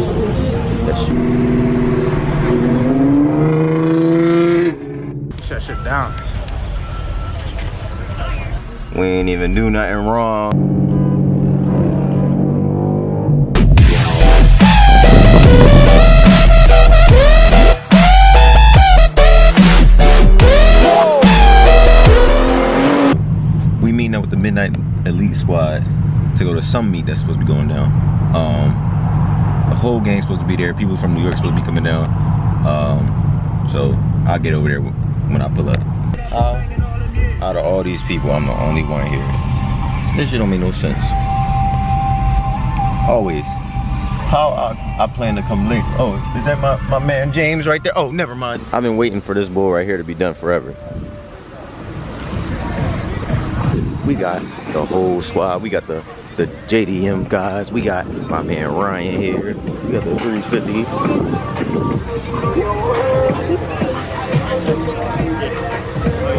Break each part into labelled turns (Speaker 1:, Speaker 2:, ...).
Speaker 1: Shut that shit down.
Speaker 2: We ain't even do nothing wrong. We meeting up with the Midnight Elite Squad to go to some meet that's supposed to be going down. The whole gang's supposed to be there. People from New York supposed to be coming down. So I'll get over there when I pull up. Out of all these people, I'm the only one here. This shit don't make no sense. Always. How I plan to come late. Oh, is that my man James right there? Oh, never mind. I've been waiting for this bull right here to be done forever. We got the whole squad. We got the JDM guys. We got my man Ryan here. We got the 350.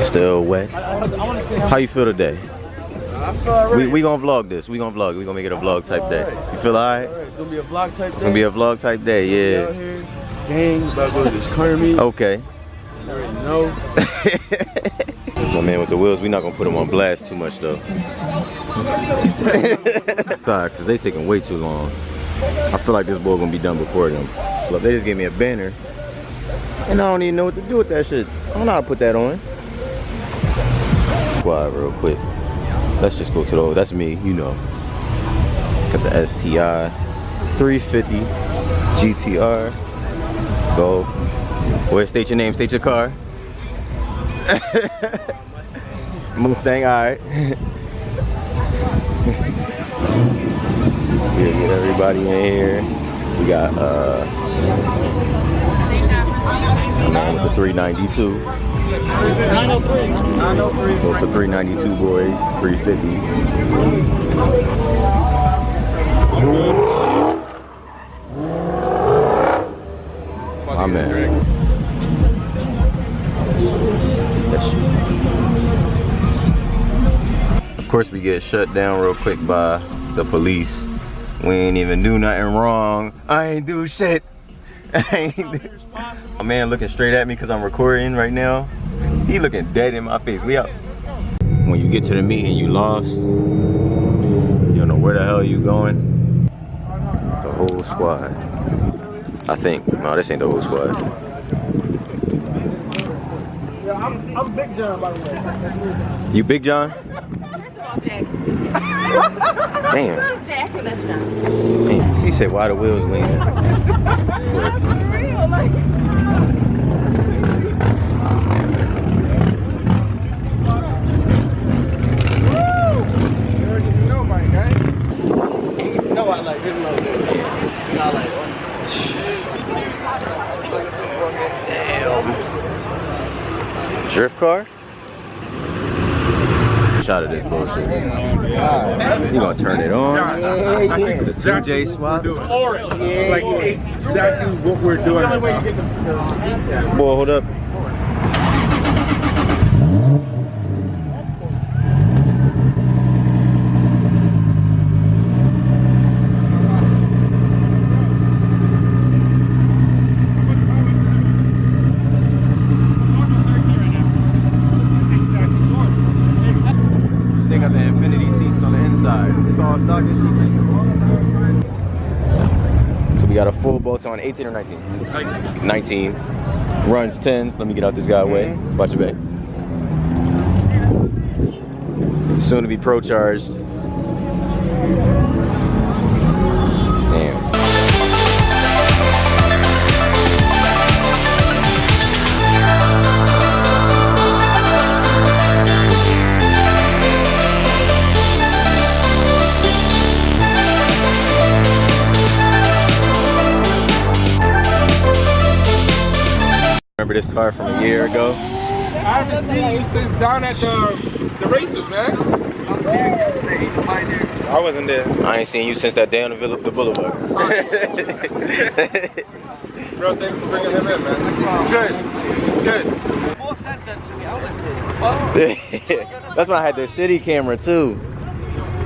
Speaker 2: Still wet. How you feel today?
Speaker 1: I feel alright.
Speaker 2: We gonna vlog this. We gonna vlog. We gonna make it a vlog type day. You feel alright?
Speaker 1: It's gonna be a vlog type day.
Speaker 2: It's gonna be a vlog type day, yeah.
Speaker 1: Out here, gang, about to go to this corner meet.
Speaker 2: Okay.
Speaker 1: You already know.
Speaker 2: My man with the wheels, we not gonna put him on blast too much though. Sorry, cause they taking way too long. I feel like this boy gonna be done before them. Look, they just gave me a banner, and I don't even know what to do with that shit. I don't know how to put that on. Squad real quick. Let's just go to the, that's me, you know. Got the STI 350 GTR Golf. Where state your name, state your car. Mustang, alright. We'll get everybody in here. We got man with the 392. 903. Those the 392 boys, 350. My man. Of course we get shut down real quick by the police. We ain't even do nothing wrong. I ain't do shit. My man looking straight at me because I'm recording right now. He looking dead in my face. We out. When you get to the meeting, you lost. You don't know where the hell you going. It's the whole squad. I think. No, this ain't the whole squad.
Speaker 1: Yeah, I'm Big John, by the way.
Speaker 2: You Big John? Damn. Damn. She said, why the wheels leaning? Damn. Drift car? Shot of this bullshit. You gonna turn it on? The 2J swap?
Speaker 1: Like exactly what we're doing right now.
Speaker 2: Boy, hold up. They got the infinity seats on the inside. It's all stock issue. So we got a full bolt on 18 or 19? 19. Runs 10s. Let me get out this guy way. Watch your back. Soon to be pro charged. Damn. Remember this car from a year ago?
Speaker 1: I haven't seen you since down at the races, man. I was there yesterday, I wasn't there.
Speaker 2: I ain't seen you since that day on the boulevard.
Speaker 1: Bro, thanks for bringing him in, man. Good. Good.
Speaker 3: Paul sent that to me. I was like,
Speaker 2: That's when I had the shitty camera too.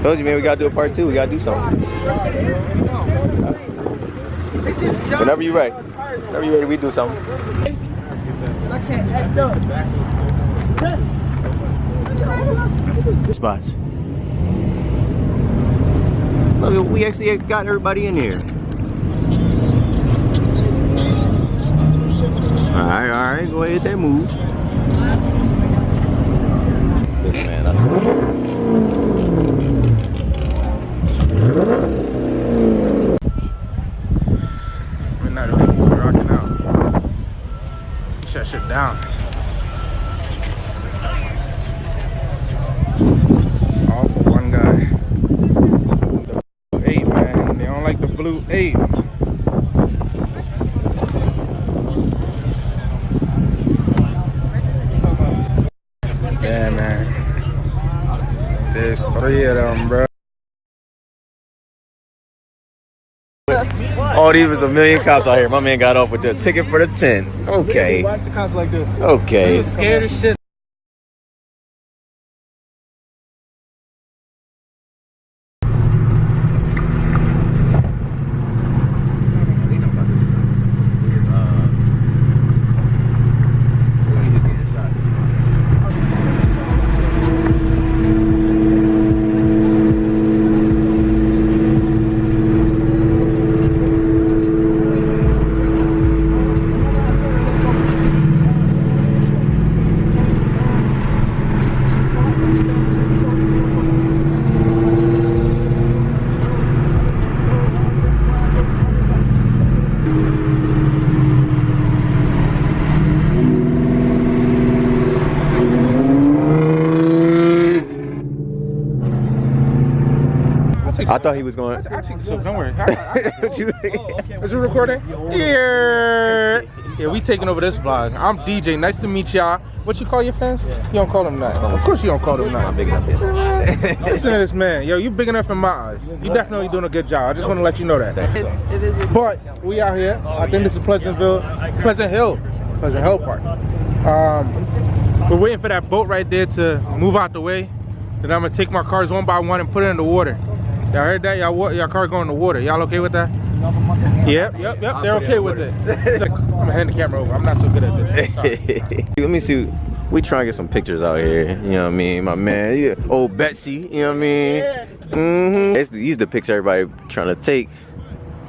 Speaker 2: Told you, man, we gotta do a part 2. We gotta do something. Whenever you're ready. Whenever you're ready, we do something.
Speaker 3: I can't act up.
Speaker 2: Spots. Look, we actually got everybody in here. Alright, go ahead, hit that move. Listen, man, that's
Speaker 1: Midnight Elite, we're rocking out. Shut that shit down. All for one guy. The blue 8, man. They don't like the blue 8. Yeah, man. There's 3 of them, bro.
Speaker 2: Oh, these was a million cops out here. My man got off with the ticket for the 10. Okay.
Speaker 1: Watch the cops like this.
Speaker 2: Okay.
Speaker 3: Scared as shit.
Speaker 2: I thought he was going.
Speaker 1: I think so. Don't worry. Is it recording? Yeah, we taking over this vlog. I'm DJ. Nice to meet y'all. What you call your fans? You don't call them that. Of course you don't call them that.
Speaker 2: I'm big enough here.
Speaker 1: Listen to this man. Yo, you big enough in my eyes. You definitely doing a good job. I just want to let you know that. But we out here. I think this is Pleasant Hill Park. We're waiting for that boat right there to move out the way. Then I'm gonna take my cars one by one and put it in the water. Y'all heard that? Y'all car going in the water. Y'all okay with that? Yep. They're okay with it. I'm gonna hand the camera over. I'm not so good at this. Sorry.
Speaker 2: Let me see. We trying to get some pictures out here. You know what I mean? My man, yeah. Old Betsy. You know what I mean? These are the pictures everybody trying to take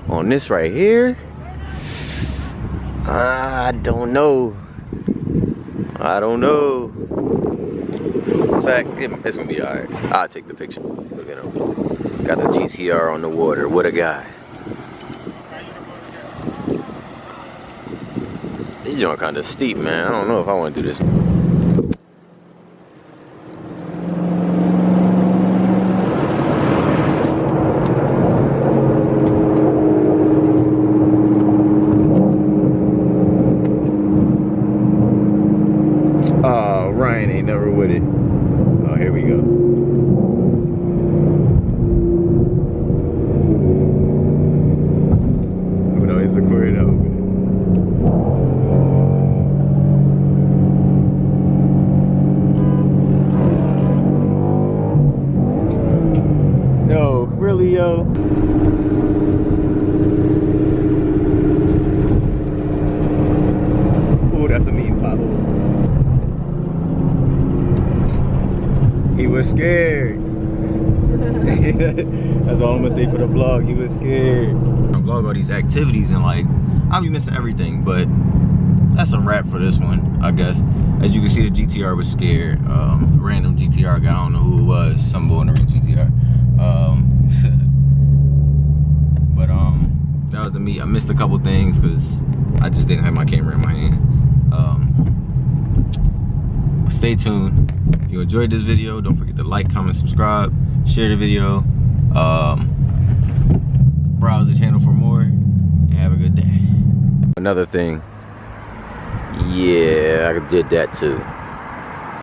Speaker 2: on this right here. I don't know. In fact, it's gonna be alright. I'll take the picture. Look at him. Got the GTR on the water. What a guy. This joint kind of steep, man. I don't know if I want to do this. Oh, Ryan ain't never with it. Oh, here we go. Oh no, he's recording over it. No, really, yo? Oh, that's a mean pothole. He was scared. That's all I'm gonna say for the vlog. He was scared. I'm vlogging about these activities and like I'll be missing everything, but that's a wrap for this one, I guess. As you can see, the GTR was scared. Random GTR guy, I don't know who it was. Some boy in the GTR. But that was the meet. I missed a couple things because I just didn't have my camera in my hand. Stay tuned. If you enjoyed this video, don't forget to like, comment, subscribe, share the video, browse the channel for more, and have a good day. Another thing, yeah, I did that too.